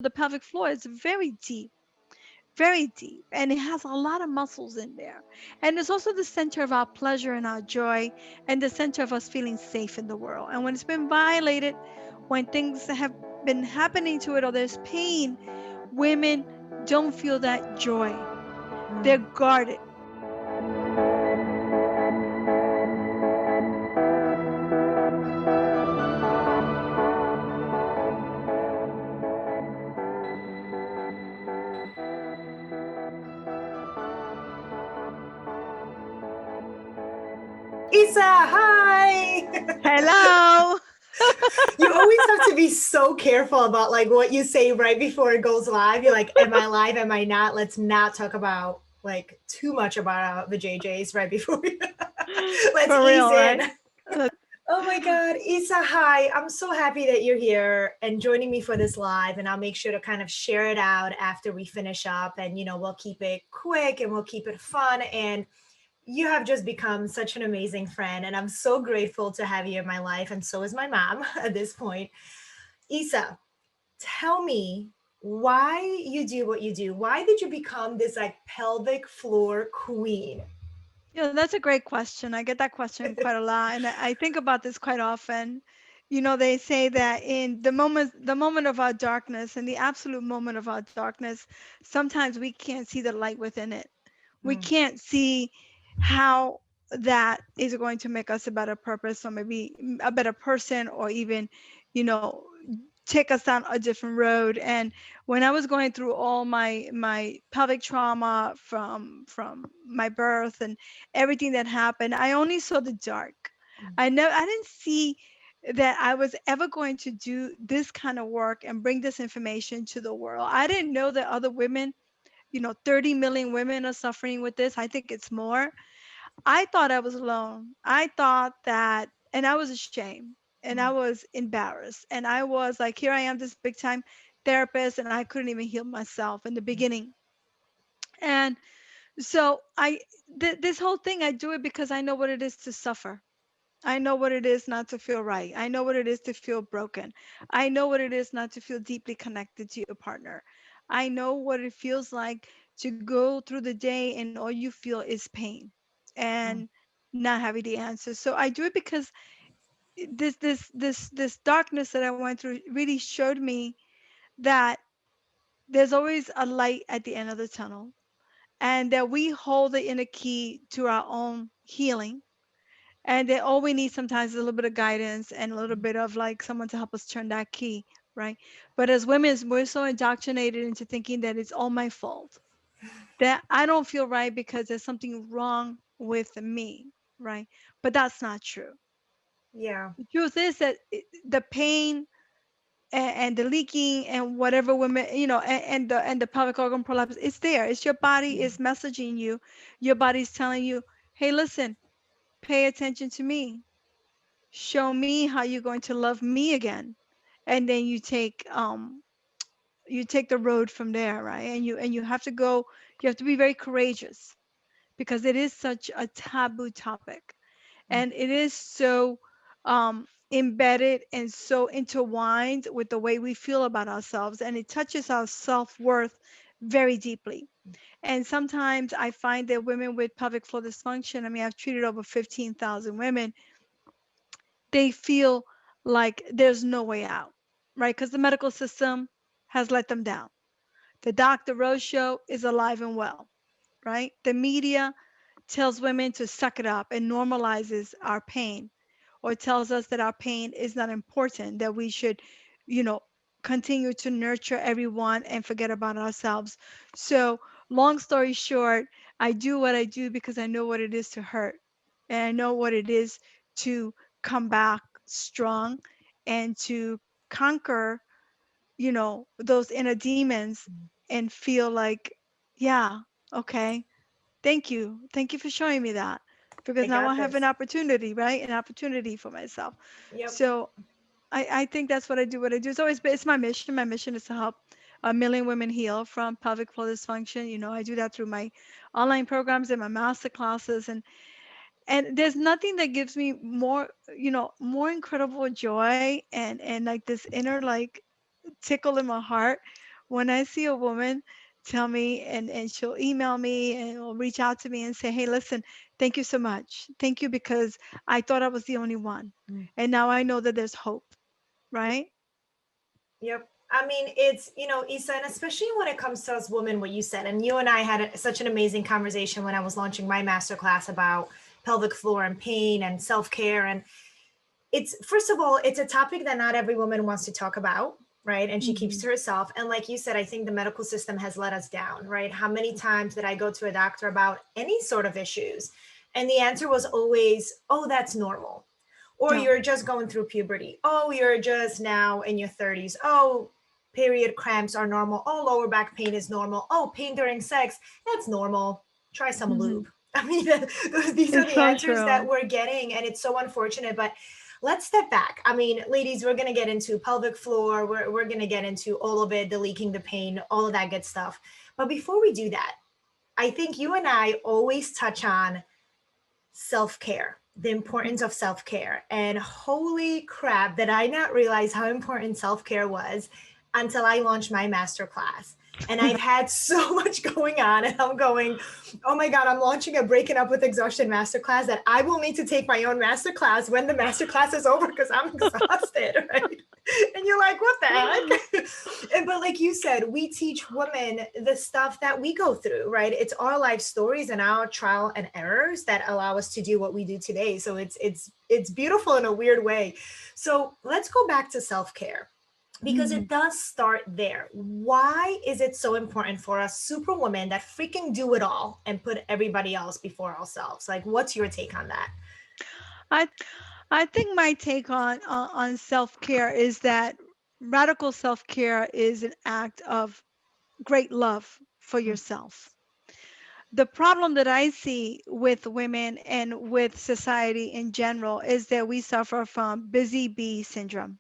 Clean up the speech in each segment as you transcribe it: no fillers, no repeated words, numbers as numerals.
the pelvic floor is very deep, and it has a lot of muscles in there. And it's also the center of our pleasure and our joy, and the center of us feeling safe in the world. And when it's been violated, when things have been happening to it or there's pain, women don't feel that joy. They're Mm. guarded. Isa, hi! Hello. You always have to be so careful about like what you say right before it goes live. You're like, am I live? Am I not? Let's not talk about like too much about the JJs right before let's For ease real, in. right? Uh, Oh my God, Isa, hi. I'm so happy that you're here and joining me for this live. And I'll make sure to kind of share it out after we finish up. And, we'll keep it quick and we'll keep it fun. And you have just become such an amazing friend. And I'm so grateful to have you in my life. And so is my mom at this point. Isa, tell me why you do what you do. Why did you become this like pelvic floor queen? Yeah, that's a great question. I get that question quite a lot, and I think about this quite often. They say that in the moment of our darkness, in the absolute moment of our darkness, sometimes we can't see the light within it. We Mm, can't see how that is going to make us a better purpose, or maybe a better person, or even, you know, take us down a different road. And when I was going through all my pelvic trauma from my birth and everything that happened, I only saw the dark. mm, I didn't see that I was ever going to do this kind of work and bring this information to the world. I didn't know that other women, 30 million women are suffering with this. I think it's more. I thought I was alone. I thought that, and I was ashamed and I mm, was embarrassed. And I was like, here I am, this big time therapist, and I couldn't even heal myself in the beginning. And so this whole thing, I do it because I know what it is to suffer. I know what it is not to feel right. I know what it is to feel broken. I know what it is not to feel deeply connected to your partner. I know what it feels like to go through the day and all you feel is pain mm, and not having the answers. So I do it because this darkness that I went through really showed me that there's always a light at the end of the tunnel, and that we hold the inner key to our own healing, and that all we need sometimes is a little bit of guidance and a little bit of like someone to help us turn that key, right? But as women, we're so indoctrinated into thinking that it's all my fault, that I don't feel right because there's something wrong with me, right? But that's not true. yeah. The truth is that the pain and the leaking and whatever women, and the pelvic organ prolapse, it's there. It's your body is messaging you. Your body's telling you, hey, listen, pay attention to me. Show me how you're going to love me again. And then you take the road from there, right? And you have to go, you have to be very courageous because it is such a taboo topic, Mm, and it is so embedded and so intertwined with the way we feel about ourselves, and it touches our self-worth very deeply. And sometimes I find that women with pelvic floor dysfunction, I mean, I've treated over 15,000 women, they feel like there's no way out, right? Because the medical system has let them down. The Dr. Rose show is alive and well, right? The media tells women to suck it up and normalizes our pain, or tells us that our pain is not important, that we should, you know, continue to nurture everyone and forget about ourselves. So, long story short, I do what I do because I know what it is to hurt, and I know what it is to come back strong and to conquer, those inner demons, mm. and feel like, yeah, okay, thank you. Thank you for showing me that. I Because now I got have an this. opportunity, right? An opportunity for myself. Yep. So I think that's what I do. What I do is always, it's my mission. My mission is to help a million women heal from pelvic floor dysfunction. I do that through my online programs and my master classes. And there's nothing that gives me more, more incredible joy and like this inner like tickle in my heart When I see a woman tell me, and she'll email me and will reach out to me and say, "Hey, listen, thank you so much. Thank you because I thought I was the only one. Mm. And now I know that there's hope." Yep. Right? Yep. I mean, it's, Isa, and especially when it comes to us women, what you said, and you and I had such an amazing conversation when I was launching my masterclass about pelvic floor and pain and self care. And it's, first of all, it's a topic that not every woman wants to talk about, right? And she keeps Hmm. to herself. And like you said, I think the medical system has let us down, right? How many times did I go to a doctor about any sort of issues? And the answer was always, oh, that's normal. Or No. you're just going through puberty. Oh, you're just now in your 30s. Oh, period cramps are normal. Oh, lower back pain is normal. Oh, pain during sex, that's normal. Try some Hmm. lube. I mean, these are It's the so answers that true. we're getting, and it's so unfortunate. But let's step back. I mean, ladies, we're going to get into pelvic floor. We're going to get into all of it, the leaking, the pain, all of that good stuff. But before we do that, I think you and I always touch on self care, the importance of self care. And holy crap, did I not realize how important self care was until I launched my masterclass. And I've had so much going on, and I'm going, oh my God, I'm launching a Breaking Up with Exhaustion masterclass that I will need to take my own masterclass when the masterclass is over because I'm exhausted, right? And you're like, what the heck? And but like you said, we teach women the stuff that we go through, right? It's our life stories and our trial and errors that allow us to do what we do today. So it's beautiful in a weird way. So let's go back to self-care because Hmm. it does start there. Why is it so important for us superwomen that freaking do it all and put everybody else before ourselves? Like, what's your take on that? I I think my take on self-care is that radical self-care is an act of great love for yourself. The problem that I see with women and with society in general is that we suffer from busy bee syndrome.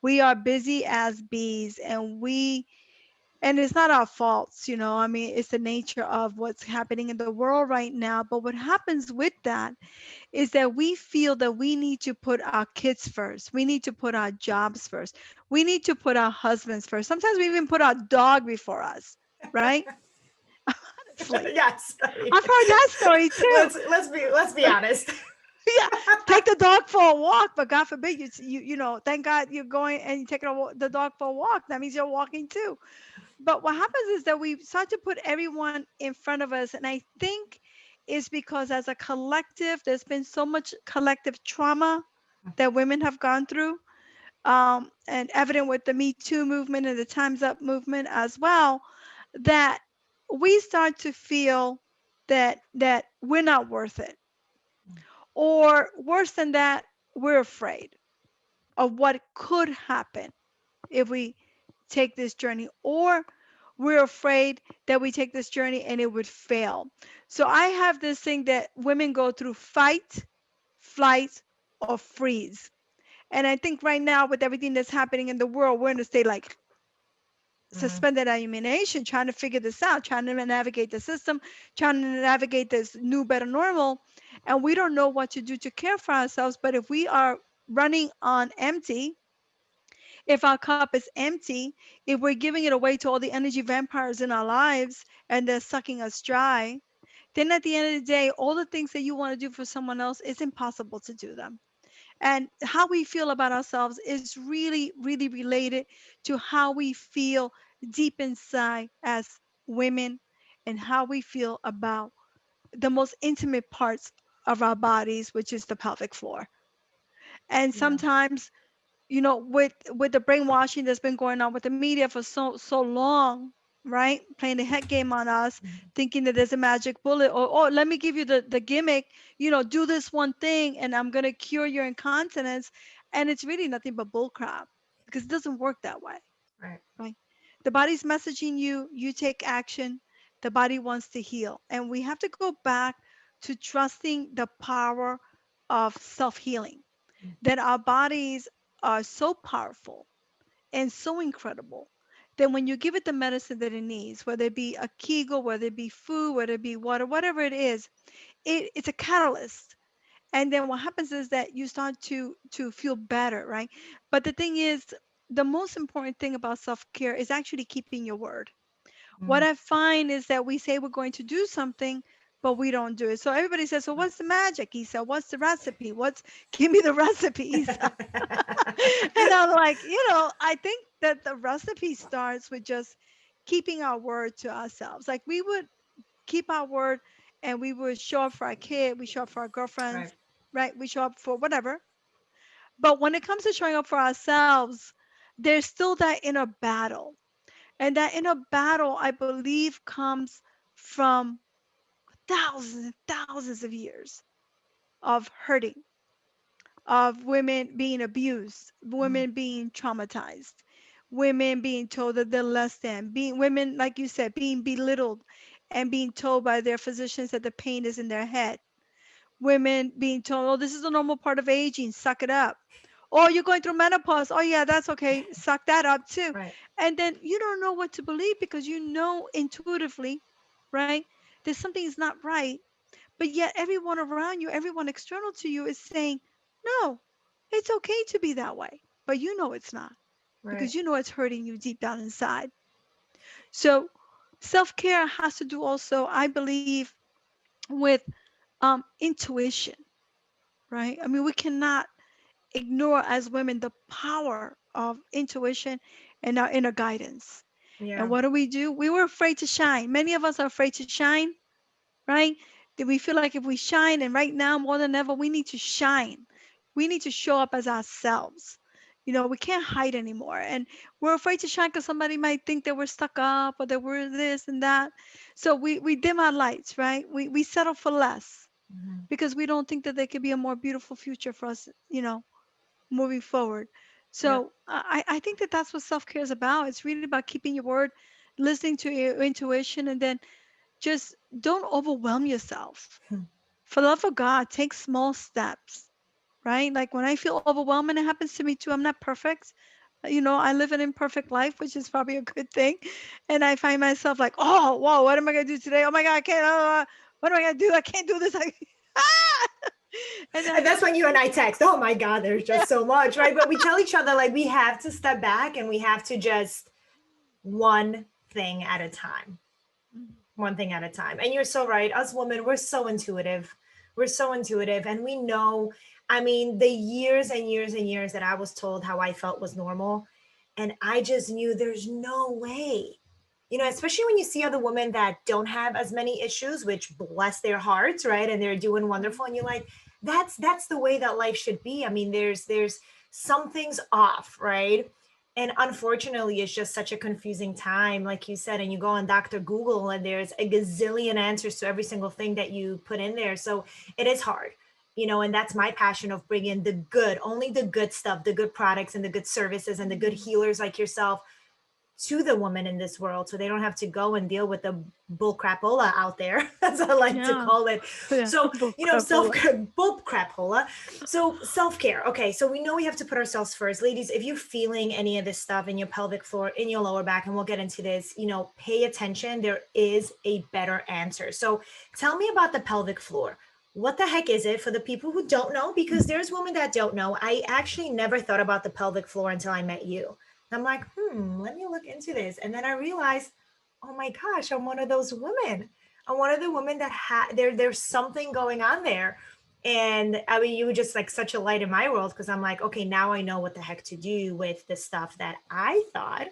We are busy as bees, and it's not our faults, I mean, it's the nature of what's happening in the world right now. But what happens with that is that we feel that we need to put our kids first. We need to put our jobs first. We need to put our husbands first. Sometimes we even put our dog before us, right? Honestly. Yes. I mean, I've heard that story too. let's be honest. Yeah, take the dog for a walk, but God forbid thank God you're going and you're taking the dog for a walk. That means you're walking too. But what happens is that we start to put everyone in front of us, and I think it's because as a collective, there's been so much collective trauma that women have gone through, and evident with the Me Too movement and the Time's Up movement as well, that we start to feel that we're not worth it, or worse than that, we're afraid of what could happen if we take this journey, or we're afraid that we take this journey and it would fail. So I have this thing that women go through: fight, flight, or freeze. And I think right now, with everything that's happening in the world, we're in a state like Mhm. suspended animation, trying to figure this out, trying to navigate the system, trying to navigate this new, better normal. And we don't know what to do to care for ourselves. But if we are running on empty, if our cup is empty, if we're giving it away to all the energy vampires in our lives and they're sucking us dry, then at the end of the day, all the things that you want to do for someone else, it's impossible to do them. And how we feel about ourselves is really, really related to how we feel deep inside as women, and how we feel about the most intimate parts of our bodies, which is the pelvic floor. And Yeah. sometimes, with the brainwashing that's been going on with the media for so long, right, playing the head game on us, thinking that there's a magic bullet, or, oh, let me give you the gimmick, do this one thing and I'm going to cure your incontinence. And it's really nothing but bull crap, because it doesn't work that way, Right. right? The body's messaging you, you take action. The body wants to heal, and we have to go back to trusting the power of self-healing, that our bodies are so powerful and so incredible that when you give it the medicine that it needs, whether it be a Kegel, whether it be food, whether it be water, whatever it is, it's a catalyst. And then what happens is that you start to feel better, right? But the thing is, the most important thing about self-care is actually keeping your word. What Mm, I find is that we say we're going to do something, but we don't do it. So everybody says, "So what's the magic, Isa? What's the recipe? What's Give me the recipe, Isa." And I'm like, I think that the recipe starts with just keeping our word to ourselves. Like we would keep our word and we would show up for our kid, we show up for our right. girlfriends, right? We show up for whatever. But when it comes to showing up for ourselves, there's still that inner battle. And that inner battle, I believe, comes from thousands and thousands of years of hurting, of women being abused, Mm, women being traumatized, women being told that they're less than, being women, like you said, being belittled and being told by their physicians that the pain is in their head. Women being told, oh, this is a normal part of aging, suck it up. Or you're going through menopause. Oh, yeah, that's okay. Suck that up too. right. And then you don't know what to believe because you know intuitively, right, that something is not right. But yet everyone around you, everyone external to you is saying, no, it's okay to be that way. But you know it's not Right. because you know it's hurting you deep down inside. So self care has to do also, I believe, with intuition, right? I mean, we cannot ignore as women the power of intuition and our inner guidance. And Yeah. what do? We were afraid to shine. Many of us are afraid to shine, right? That we feel like if we shine, and right now more than ever, we need to shine. We need to show up as ourselves. We can't hide anymore. And we're afraid to shine because somebody might think that we're stuck up or that we're this and that. So we dim our lights, right? We settle for less Mhm. because we don't think that there could be a more beautiful future for us, moving forward. Yep. So I think that that's what self care is about. It's really about keeping your word, listening to your intuition, and then just don't overwhelm yourself. For the love of God, take small steps, right? Like when I feel overwhelmed, and it happens to me too, I'm not perfect. I live an imperfect life, which is probably a good thing. And I find myself like, oh, whoa, what am I going to do today? Oh my God, I can't. What am I going to do? I can't do this. And And then, that's when you and I text, oh my God, there's just so much, right? But we tell each other, like, we have to step back and we have to just one thing at a time. One thing at a time. And you're so right. Us women, we're so intuitive. We're so intuitive. And we know, I mean, the years and years and years that I was told how I felt was normal. And I just knew there's no way. Especially when you see other women that don't have as many issues, which bless their hearts, right? And they're doing wonderful. And you're like, that's the way that life should be. I mean, there's something's off, right? And unfortunately, it's just such a confusing time, like you said. And you go on Dr. Google and there's a gazillion answers to every single thing that you put in there. So it is hard. And that's my passion of bringing the good, only the good stuff, the good products and the good services and the good healers like yourself to the woman in this world, so they don't have to go and deal with the bull crapola out there, as I like to yeah, call it. yeah, So, bull self crapola. bull crapola. So, self care. Okay, so we know we have to put ourselves first. Ladies, if you're feeling any of this stuff in your pelvic floor, in your lower back, and we'll get into this, pay attention. There is a better answer. So, tell me about the pelvic floor. What the heck is it for the people who don't know? Because there's women that don't know. I actually never thought about the pelvic floor until I met you. I'm like, let me look into this. And then I realized, oh my gosh, I'm one of those women. I'm one of the women that there's something going on there. And I mean, you were just like such a light in my world because I'm like, okay, now I know what the heck to do with the stuff that I thought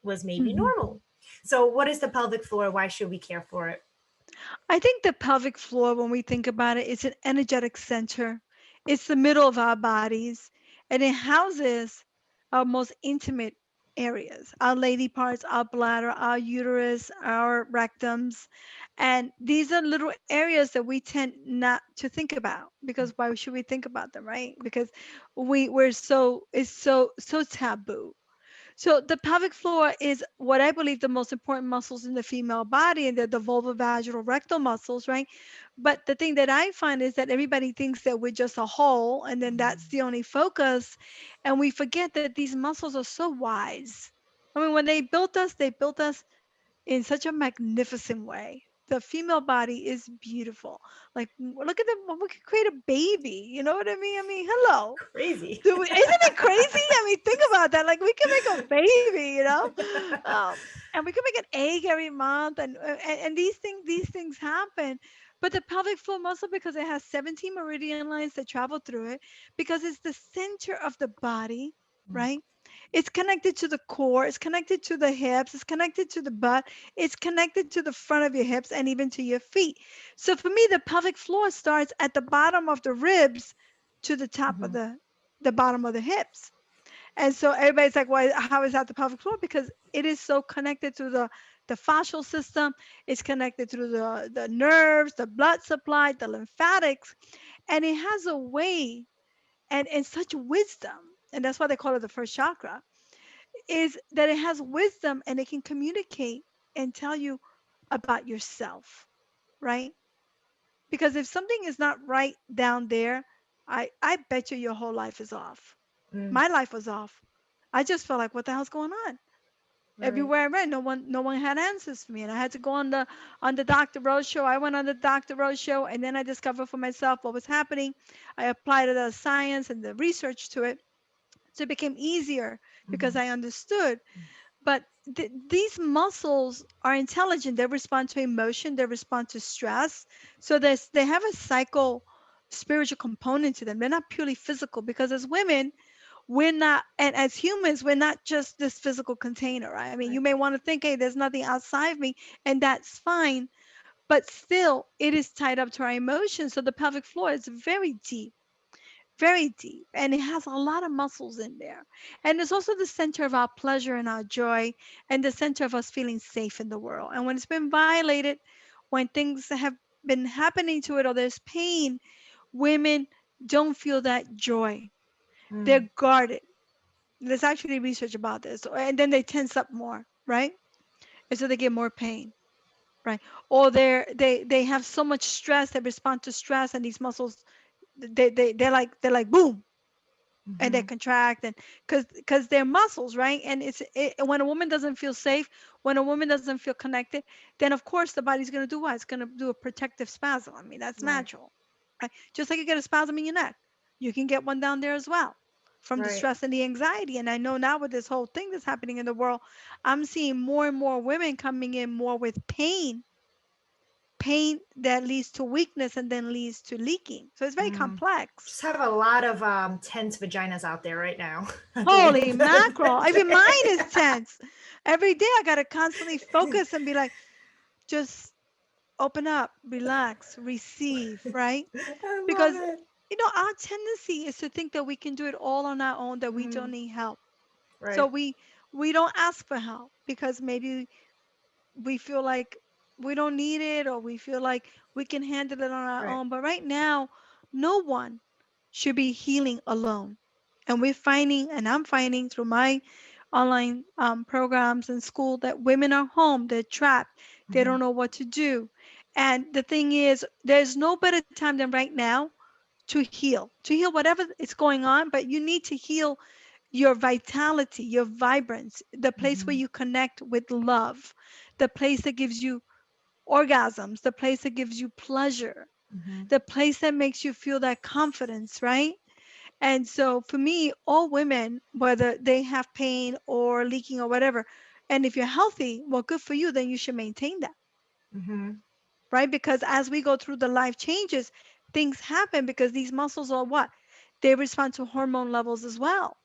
was maybe Mhm. normal. So, what is the pelvic floor? Why should we care for it? I think the pelvic floor, when we think about it, is an energetic center. It's the middle of our bodies, and it houses our most intimate areas, our lady parts, our bladder, our uterus, our rectums. And these are little areas that we tend not to think about because why should we think about them, right? Because it's so taboo. So the pelvic floor is what I believe the most important muscles in the female body, and they're the vulvar, vaginal, rectal muscles, right? But the thing that I find is that everybody thinks that we're just a hole, and then that's the only focus, and we forget that these muscles are so wise. I mean, when they built us in such a magnificent way. the female body is beautiful. Like, look at the, we could create a baby. You know what I mean? I mean, hello. Crazy. Isn't it crazy? I mean, think about that. Like, we can make a baby, you know, and we can make an egg every month, and these things happen. But the pelvic floor muscle, because it has 17 meridian lines that travel through it, because it's the center of the body, Mm, right? It's connected to the core. It's connected to the hips. It's connected to the butt. It's connected to the front of your hips and even to your feet. So for me, the pelvic floor starts at the bottom of the ribs to the top of mhm, the bottom of the hips. And so everybody's like, "Well, how is that the pelvic floor?" Because it is so connected to the fascial system. It's connected through the nerves, the blood supply, the lymphatics, and it has a way and such wisdom. And that's why they call it the first chakra, is that it has wisdom and it can communicate and tell you about yourself, right? Because if something is not right down there, I bet you your whole life is off. mm, My life was off. I just felt like, what the hell's going on? right. Everywhere I went, no one had answers for me, and I had to go on the Dr. Rose show. I went on the Dr. Rose show, and then I discovered for myself what was happening. I applied the science and the research to it, so it became easier because Mhm, I understood. But these muscles are intelligent. They respond to emotion. They respond to stress. So they have a psycho spiritual component to them. They're not purely physical, because as women, we're not, and as humans, we're not just this physical container, right? I mean, you right. may want to think, hey, there's nothing outside of me, and that's fine, but still it is tied up to our emotions. So the pelvic floor is very deep, and it has a lot of muscles in there. And it's also the center of our pleasure and our joy, and the center of us feeling safe in the world. And when it's been violated, when things have been happening to it, or there's pain, women don't feel that joy. Mm, They're guarded. There's actually research about this. And then they tense up more, right? And so they get more pain, right? Or they have so much stress, they respond to stress, and these muscles, they're like boom, and they mhm, contract, and because they're muscles, right? And when a woman doesn't feel safe, when a woman doesn't feel connected, then of course the body's going to do what? It's going to do a protective spasm. I mean, that's right. natural, right? Just like you get a spasm in your neck, you can get one down there as well, from the Right. stress and the anxiety. And I know now, with this whole thing that's happening in the world, I'm seeing more and more women coming in more with pain that leads to weakness and then leads to leaking. So it's very Mm. complex. Just have a lot of tense vaginas out there right now, I Holy believe. mackerel. Even mine is tense. Every day I got to constantly focus and be like, just open up, relax, receive, right? I love Because, it. our tendency is to think that we can do it all on our own, that we don't Mm, need help. So right. we don't ask for help because maybe we feel like we don't need it, or we feel like we can handle it on our Right. own. But right now, no one should be healing alone. And we're finding, and I'm finding through my online programs in school, that women are home, they're trapped, they Hmm. don't know what to do. And the thing is, there's no better time than right now to heal whatever is going on, but you need to heal your vitality, your vibrance, the place where Hmm. you connect with love, the place that gives you orgasms, the place that gives you pleasure, Hmm. the place that makes you feel that confidence, right? And so for me, all women, whether they have pain or leaking or whatever, and if you're healthy, well, good for you, then you should maintain that, Hmm. right? Because as we go through the life changes, things happen because these muscles are what? They respond to hormone levels as well.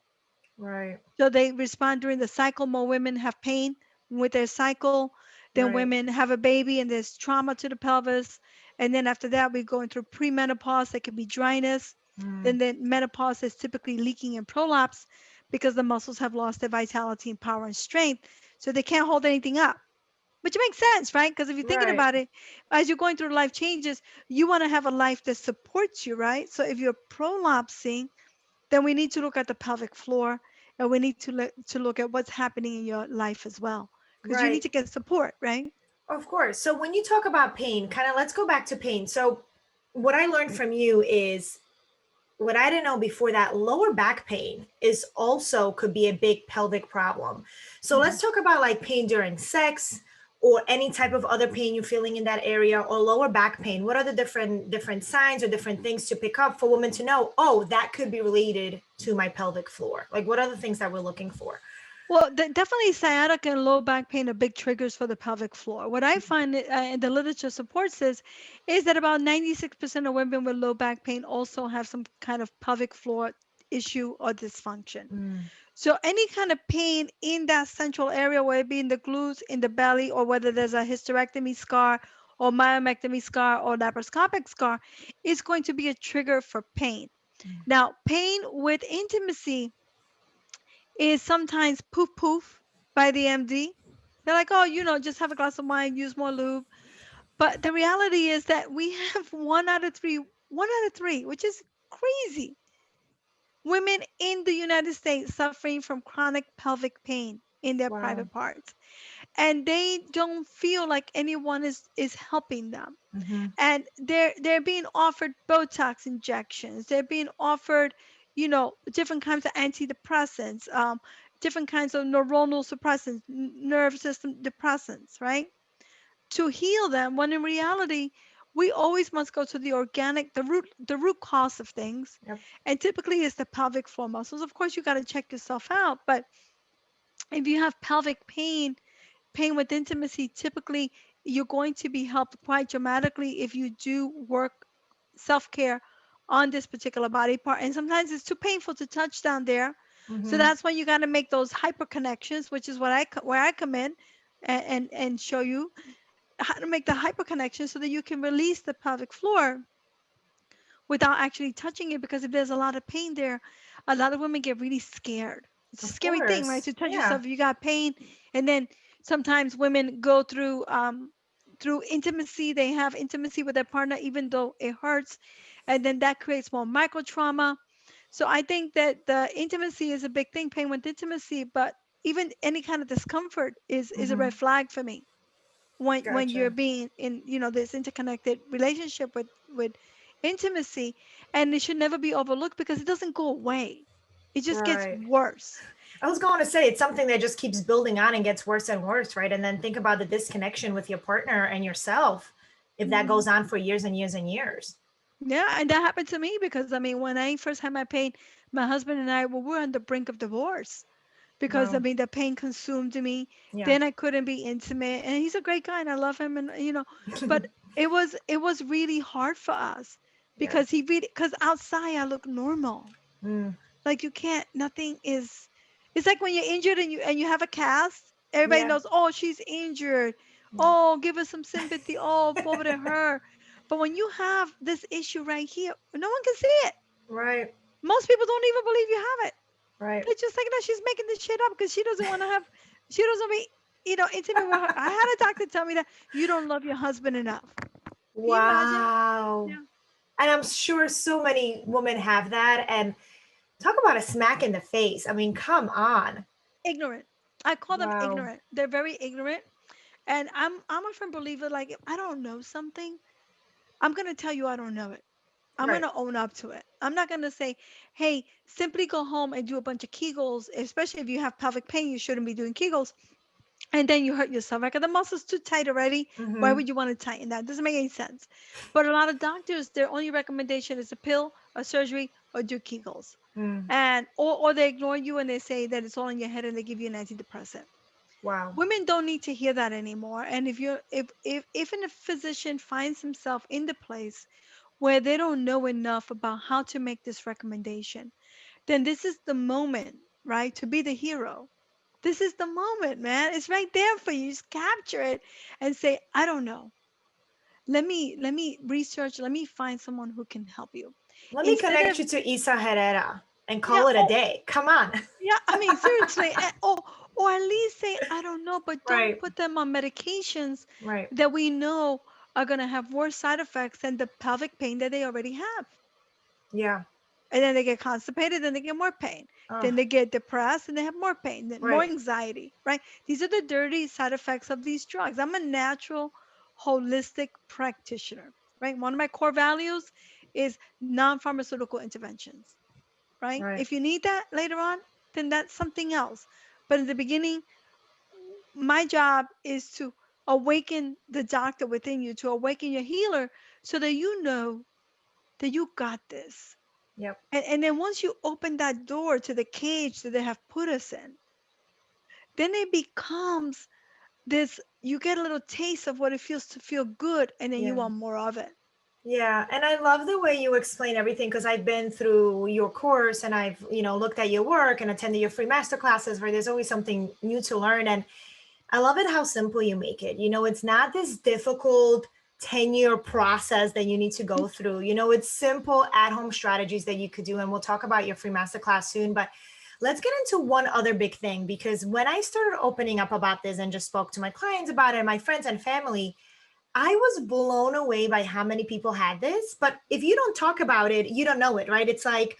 Right. So they respond during the cycle. More women have pain with their cycle. Then Right. women have a baby and there's trauma to the pelvis. And then after that, we go into premenopause. There can be dryness. Mm, Then menopause is typically leaking and prolapse because the muscles have lost their vitality and power and strength. So they can't hold anything up, which makes sense, right? Because if you're thinking right. about it, as you're going through life changes, you want to have a life that supports you, right? So if you're prolapsing, then we need to look at the pelvic floor, and we need to look at what's happening in your life as well, because you need Right. to get support, right? Of course. So when you talk about pain, kind of let's go back to pain. So what I learned from you is what I didn't know before, that lower back pain is also could be a big pelvic problem. So Mhm. let's talk about like pain during sex, or any type of other pain you're feeling in that area, or lower back pain, what are the different signs or different things to pick up for women to know, oh, that could be related to my pelvic floor? Like, what are the things that we're looking for? Well, definitely sciatica and low back pain are big triggers for the pelvic floor. What I find, and the literature supports this, is that about 96% of women with low back pain also have some kind of pelvic floor issue or dysfunction. Mm, So any kind of pain in that central area, whether it be in the glutes, in the belly, or whether there's a hysterectomy scar or myomectomy scar or laparoscopic scar, is going to be a trigger for pain. Now, pain with intimacy is sometimes poof poof by the MD. They're like, oh, just have a glass of wine, use more lube. But the reality is that we have one out of three, which is crazy, women in the United States suffering from chronic pelvic pain in their wow. private parts. And they don't feel like anyone is helping them. Hmm. And they're being offered Botox injections. They're being offered, different kinds of antidepressants, different kinds of neuronal suppressants, nerve system depressants, right? To heal them, when in reality, we always must go to the organic, the root cause of things. Yep. And typically it's the pelvic floor muscles. Of course, you got to check yourself out, but if you have pelvic pain, pain with intimacy, typically you're going to be helped quite dramatically if you do work self-care on this particular body part. And sometimes it's too painful to touch down there. So Hmm. that's when you got to make those hyper connections, which is where I come in and show you how to make the hyper connection so that you can release the pelvic floor without actually touching it. Because if there's a lot of pain there, a lot of women get really scared. It's a Of scary thing, right? course. To touch Yeah. yourself if you got pain. And then sometimes women go through intimacy. They have intimacy with their partner even though it hurts, and then that creates more micro trauma. So I think that the intimacy is a big thing, pain with intimacy, but even any kind of discomfort is a Hmm. red flag for me when you're Gotcha. being in this interconnected relationship with intimacy. And it should never be overlooked because it doesn't go away, it just gets Right. worse. I was going to say it's something that just keeps building on and gets worse and worse, right? And then think about the disconnection with your partner and yourself if that Hmm. goes on for years and years and years. Yeah, and that happened to me because I mean, when I first had my pain, my husband and I, well, we were on the brink of divorce because I Wow. mean the pain consumed me. Yeah. Then I couldn't be intimate, and he's a great guy and I love him, and but it was really hard for us Yeah. because he really, because outside I look normal. Mm. Like you can't, nothing is, it's like when you're injured and you have a cast, everybody Yeah. knows, oh, she's injured. Yeah. Oh, give us some sympathy. Oh, pobre de her. But when you have this issue right here, no one can see it. Right. Most people don't even believe you have it. Right. They're just like, no, she's making this shit up because she doesn't want to have, she doesn't be, intimate with her. I had a doctor tell me that you don't love your husband enough. Can you imagine? Wow. Yeah. And I'm sure so many women have that. And talk about a smack in the face. I mean, come on. Ignorant. I call them Wow. ignorant. They're very ignorant. And I'm a firm believer, like if I don't know something, I'm gonna tell you I don't know it. I'm Right. gonna own up to it. I'm not gonna say, hey, simply go home and do a bunch of Kegels, especially if you have pelvic pain, you shouldn't be doing Kegels. And then you hurt yourself. Like the muscle's too tight already. Why Mm-hmm. would you want to tighten that? Doesn't make any sense. But a lot of doctors, their only recommendation is a pill, a surgery, or do Kegels. Mm. And or they ignore you and they say that it's all in your head and they give you an antidepressant. Wow. Women don't need to hear that anymore. And if a physician finds himself in the place where they don't know enough about how to make this recommendation, then this is the moment, right, to be the hero. This is the moment, man. It's right there for you. Just capture it and say, I don't know. Let me research, let me find someone who can help you. Let me Instead connect of, you to Isa Herrera and yeah, call it a oh, day. Come on. yeah, I mean, seriously, or at least say, I don't know, but don't Right. put them on medications Right. that we know are going to have worse side effects than the pelvic pain that they already have. Yeah. And then they get constipated, then they get more pain. Oh, Then they get depressed and they have more pain, then more right. anxiety, right? These are the dirty side effects of these drugs. I'm a natural, holistic practitioner, right? One of my core values is non pharmaceutical interventions, right? Right. If you need that later on, then that's something else. But in the beginning, my job is to awaken the doctor within you, to awaken your healer, so that you know that you got this. Yep. And then once you open that door to the cage that they have put us in, then it becomes this, you get a little taste of what it feels to feel good, and then you Yeah. want more of it. Yeah, and I love the way you explain everything because I've been through your course and I've, looked at your work and attended your free master classes where there's always something new to learn. And I love it how simple you make it. It's not this difficult 10-year process that you need to go through. It's simple at-home strategies that you could do. And we'll talk about your free masterclass soon. But let's get into one other big thing, because when I started opening up about this and just spoke to my clients about it, my friends and family, I was blown away by how many people had this. But if you don't talk about it, you don't know it, right? It's like,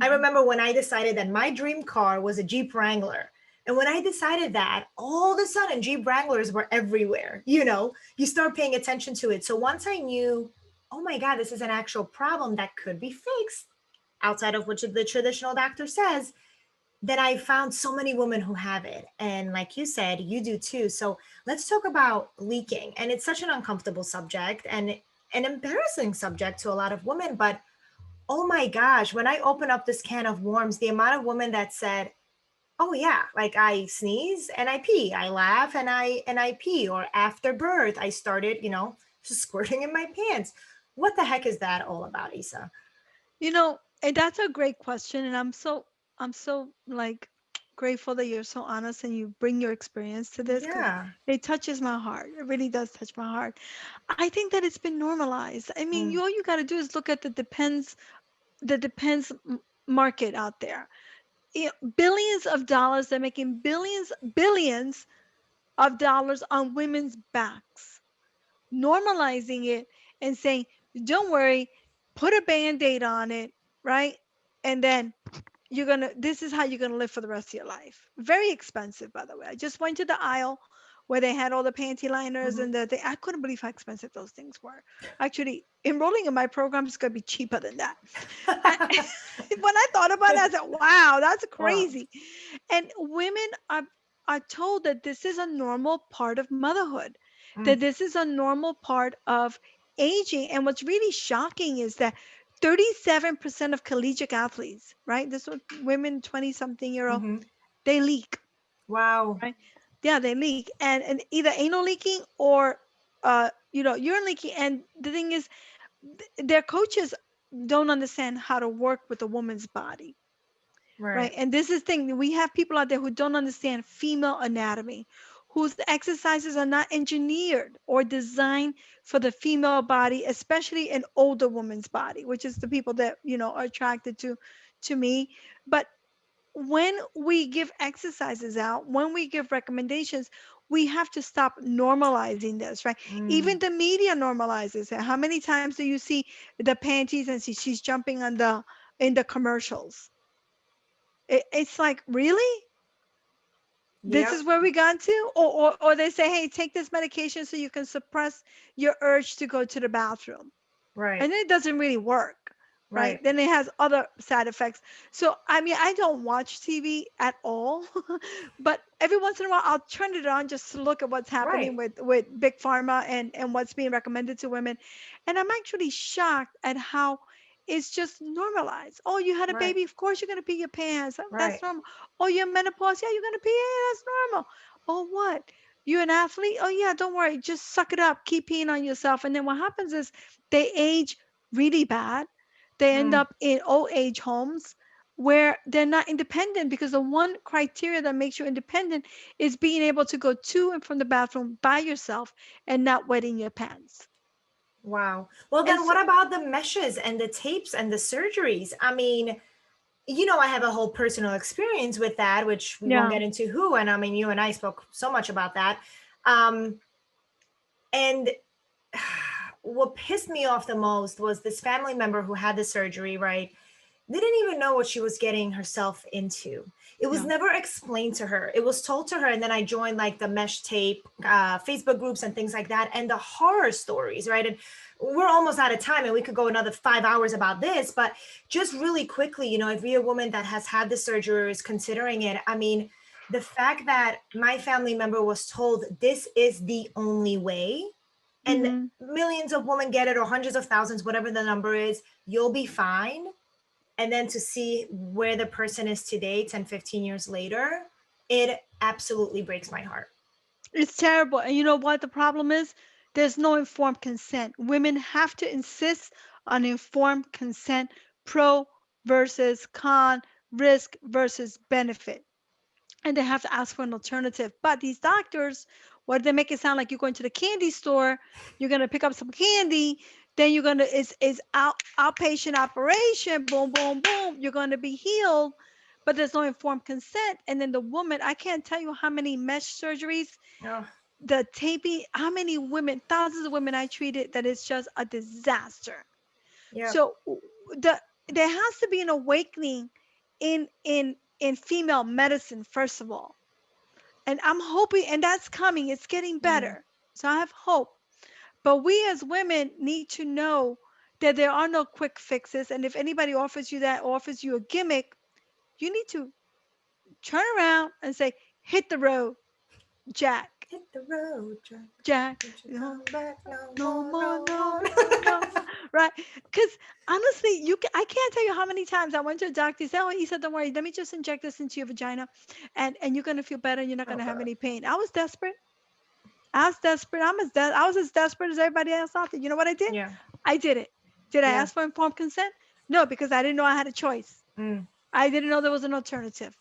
I Mhm. remember when I decided that my dream car was a Jeep Wrangler. And when I decided that, all of a sudden Jeep Wranglers were everywhere. You start paying attention to it. So once I knew, oh my God, this is an actual problem that could be fixed outside of what the traditional doctor says, then I found so many women who have it. And like you said, you do too. So let's talk about leaking. And it's such an uncomfortable subject and an embarrassing subject to a lot of women. But oh my gosh, when I open up this can of worms, the amount of women that said, oh yeah, like I sneeze and I pee, I laugh and I pee, or after birth I started, just squirting in my pants. What the heck is that all about, Isa? And that's a great question, and I'm so like grateful that you're so honest and you bring your experience to this, because Yeah. it touches my heart. It really does touch my heart. I think that it's been normalized. I mean, Mm, all you got to do is look at the depends market out there. Billions of dollars. They're making billions of dollars on women's backs, normalizing it and saying, don't worry, put a band-aid on it, right? And then this is how you're gonna live for the rest of your life. Very expensive, by the way. I just went to the aisle where they had all the panty liners mhm. and the thing. I couldn't believe how expensive those things were. Actually, enrolling in my program is gonna be cheaper than that. I, when I thought about it, I said, wow, that's Wow. crazy. And women are told that this is a normal part of motherhood, Mm, that this is a normal part of aging. And what's really shocking is that 37% of collegiate athletes, right? This was women 20 something year old, mhm. they leak, Wow. right? Yeah, they leak. And either anal leaking or urine leaking. And the thing is, their coaches don't understand how to work with a woman's body, Right. right? And this is the thing, we have people out there who don't understand female anatomy, whose exercises are not engineered or designed for the female body, especially an older woman's body, which is the people that are attracted to me. But when we give exercises out, when we give recommendations, we have to stop normalizing this, right? Mm, Even the media normalizes it. How many times do you see the panties and she's jumping on the in the commercials? It's like, really? This yep. is where we got to? Or they say, hey, take this medication so you can suppress your urge to go to the bathroom. Right. And it doesn't really work, right? Right. Then it has other side effects. So I mean, I don't watch TV at all, but every once in a while I'll turn it on just to look at what's happening Right. with big pharma and what's being recommended to women. And I'm actually shocked at how it's just normalized. Oh, you had a Right. baby, of course you're gonna pee your pants. That's Right. normal. Oh, you're menopause, yeah, you're gonna pee, yeah, that's normal. Oh, what? You're an athlete? Oh yeah, don't worry, just suck it up, keep peeing on yourself. And then what happens is they age really bad. They end Mm, up in old age homes where they're not independent, because the one criteria that makes you independent is being able to go to and from the bathroom by yourself and not wetting your pants. wow. Well, And then so, what about the meshes and the tapes and the surgeries? I mean, I have a whole personal experience with that, which we won't yeah, get into who. And I mean, you and I spoke so much about that. Um, and what pissed me off the most was this family member who had the surgery, right? Didn't even know what she was getting herself into. It was yeah. never explained to her. It was told to her, and then I joined like the mesh tape Facebook groups and things like that, and the horror stories, right? And we're almost out of time, and we could go another 5 hours about this, but just really quickly, if you're a woman that has had the surgery or is considering it, I mean, the fact that my family member was told this is the only way, and Hmm. millions of women get it, or hundreds of thousands, whatever the number is, you'll be fine. And then to see where the person is today, 10, 15 years later, it absolutely breaks my heart. It's terrible. And you know what the problem is? There's no informed consent. Women have to insist on informed consent, pro versus con, risk versus benefit. And they have to ask for an alternative. But these doctors, what do they make it sound like? You're going to the candy store, you're gonna pick up some candy, then you're gonna it's outpatient operation, boom, boom, boom, you're gonna be healed. But there's no informed consent. And then the woman, I can't tell you how many mesh surgeries, Oh, the taping, how many women, thousands of women I treated, that is just a disaster. yep, So the there has to be an awakening in female medicine, first of all. And I'm hoping, and that's coming, it's getting mm, better. So I have hope. But we as women need to know that there are no quick fixes. And if anybody offers you that, offers you a gimmick, you need to turn around and say, hit the road, Jack. hit the road, Jack. Jack, Don't you you know, come back no no more, more, no no more. more, no more. Right? Because honestly, I can't tell you how many times I went to a doctor. He said, "Oh, he said, don't worry. Let me just inject this into your vagina, and you're gonna feel better. And you're not Oh gonna have God. any pain." I was desperate. I was desperate. I was as desperate as everybody else out there. You know what I did? Yeah, I did it. Did I yeah. ask for informed consent? No, because I didn't know I had a choice. Mm, I didn't know there was an alternative.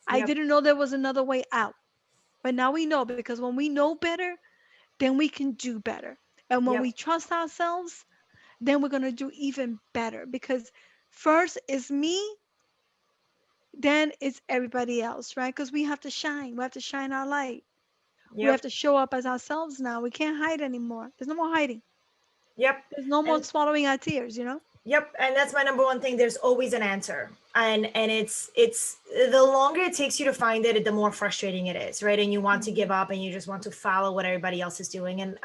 I yep, didn't know there was another way out. But now we know, because when we know better, then we can do better. And when yep, we trust ourselves, then we're going to do even better, because first is me, then it's everybody else, right? Because we have to shine. We have to shine our light. We have yep, to show up as ourselves now. We can't hide anymore. There's no more hiding. yep. There's no more And swallowing our tears, you know? yep, and that's my number one thing. There's always an answer. And it's the longer it takes you to find it, the more frustrating it is, right? And you want to give Mhm. up and you just want to follow what everybody else is doing. And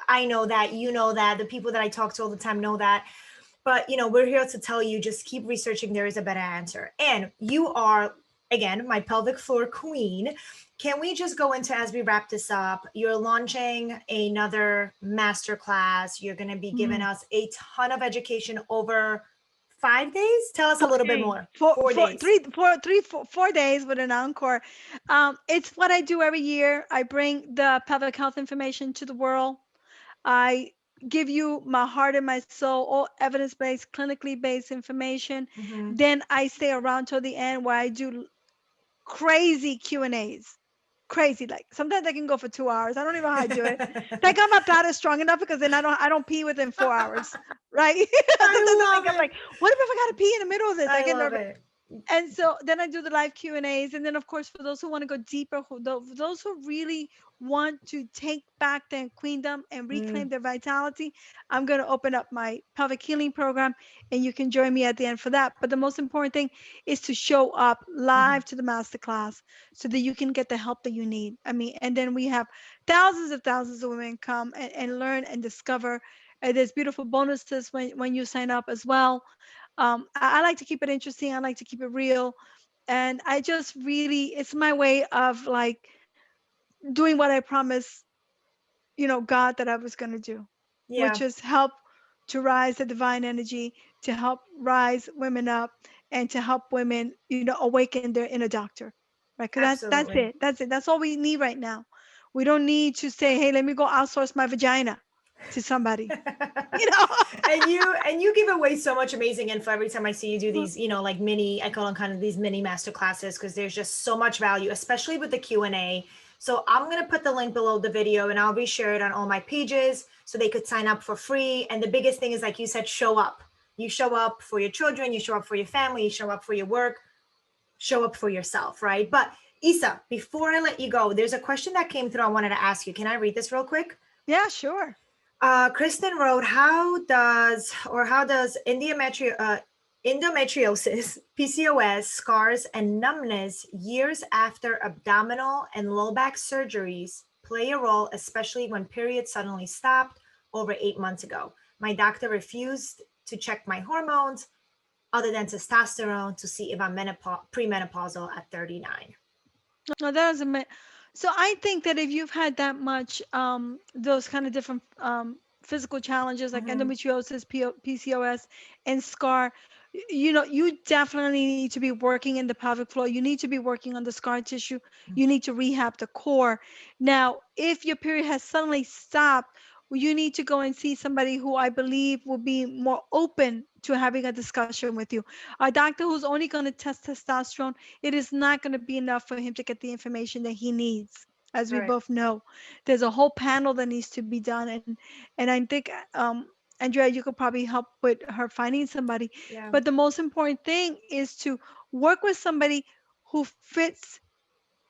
I know that, you know that, the people that I talk to all the time know that. But we're here to tell you, just keep researching. There is a better answer. And you are, again, my pelvic floor queen. Can we just go into, as we wrap this up, you're launching another masterclass. You're going to be giving Mhm. us a ton of education over 5 days. Tell us a Four little bit days, more. four, Four four, days. three, four, three, 4 days with an encore. It's what I do every year. I bring the pelvic health information to the world. I give you my heart and my soul, all evidence-based, clinically based information. Hmm. Then I stay around till the end, where I do crazy Q&As. Crazy. Like sometimes I can go for 2 hours. I don't even know how I do it. Thank God my bladder's strong enough, because then I don't pee within 4 hours. Right? Sometimes I I think love I'm like, it. what if I gotta pee in the middle of this? I I get love nervous. it. And so then I do the live Q&As. And then of course, for those who want to go deeper, those who really want to take back their queendom and Mm, reclaim their vitality, I'm going to open up my pelvic healing program, and you can join me at the end for that. But the most important thing is to show up mhm, live to the masterclass, so that you can get the help that you need. I mean, and then we have thousands of women come and learn and discover. There's beautiful bonuses when you sign up as well. I like to keep it interesting. I like to keep it real. And I just really, it's my way of like doing what I promised, God, that I was going to do, which yeah, is help to rise the divine energy, to help rise women up, and to help women, awaken their inner doctor. Right? Because that's absolutely. it. That's it. That's all we need right now. We don't need to say, hey, let me go outsource my vagina to somebody, you know? And you give away so much amazing info every time I see you do these, like mini, I call them kind of these mini master classes, because there's just so much value, especially with the Q&A. So I'm going to put the link below the video, and I'll be share it on all my pages so they could sign up for free. And the biggest thing is, like you said, show up. You show up for your children, you show up for your family, you show up for your work, show up for yourself, right? But Isa, before I let you go, there's a question that came through I wanted to ask you. Can I read this real quick? Yeah, sure. Kristen wrote, how does endometriosis, PCOS, scars, and numbness years after abdominal and low back surgeries play a role, especially when periods suddenly stopped over 8 months ago? My doctor refused to check my hormones other than testosterone to see if I'm premenopausal at 39. No, that doesn't make. So I think that if you've had that much, those kind of different physical challenges like Hmm. endometriosis, PCOS, and scar, you definitely need to be working in the pelvic floor. You need to be working on the scar tissue. You need to rehab the core. Now, if your period has suddenly stopped, well, you need to go and see somebody who I believe will be more open to having a discussion with you. A doctor who's only going to test testosterone, it is not going to be enough for him to get the information that he needs. As we Right. both know, there's a whole panel that needs to be done, and I think Andrea, you could probably help with her finding somebody. Yeah. But the most important thing is to work with somebody who fits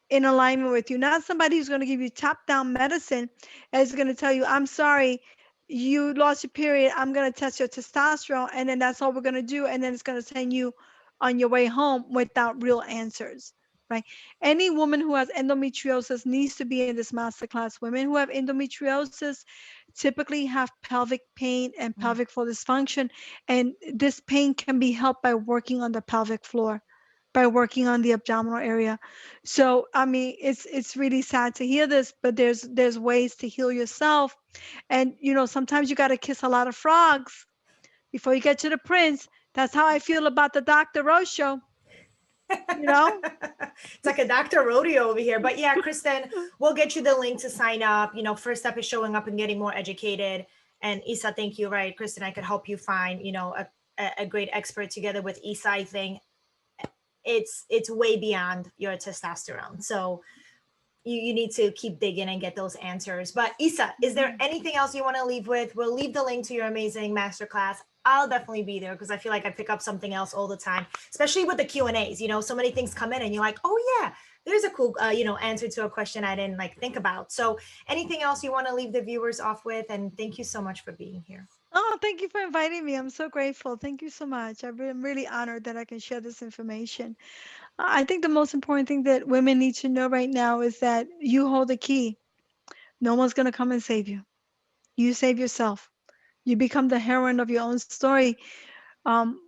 in alignment with you, not somebody who's going to give you top down medicine and is going to tell you, I'm sorry, you lost your period. I'm going to test your testosterone, and then that's all we're going to do. And then it's going to send you on your way home without real answers, right? Any woman who has endometriosis needs to be in this masterclass. Women who have endometriosis typically have pelvic pain and Mm. pelvic floor dysfunction, and this pain can be helped by working on the pelvic floor, by working on the abdominal area. So, I mean, it's really sad to hear this, but there's ways to heal yourself. And sometimes you got to kiss a lot of frogs before you get to the prince. That's how I feel about the Dr. Rose show, you know? It's like a Dr. Rodeo over here. But yeah, Kristen, we'll get you the link to sign up. First step is showing up and getting more educated. And Isa, thank you. Right, Kristen, I could help you find, a great expert together with Isa. I think it's way beyond your testosterone. So you need to keep digging and get those answers. But Isa, is there Mhm. anything else you want to leave with? We'll leave the link to your amazing masterclass. I'll definitely be there because I feel like I pick up something else all the time, especially with the Q&As. So many things come in and you're like, oh yeah, there's a cool, answer to a question I didn't like think about. So anything else you want to leave the viewers off with? And thank you so much for being here. Oh, thank you for inviting me. I'm so grateful. Thank you so much. I'm really honored that I can share this information. I think the most important thing that women need to know right now is that you hold the key. No one's going to come and save you. You save yourself. You become the heroine of your own story, um,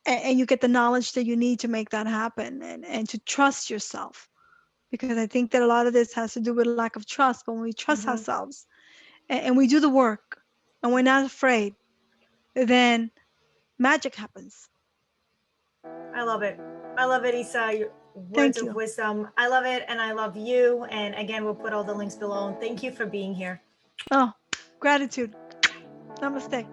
and you get the knowledge that you need to make that happen, and to trust yourself. Because I think that a lot of this has to do with lack of trust. But when we trust Hmm. ourselves, and we do the work, and we're not afraid, then magic happens. I love it. I love it, Isa. Your words Thank of you. wisdom. I love it and I love you. And again, we'll put all the links below. And thank you for being here. Oh, gratitude. Namaste.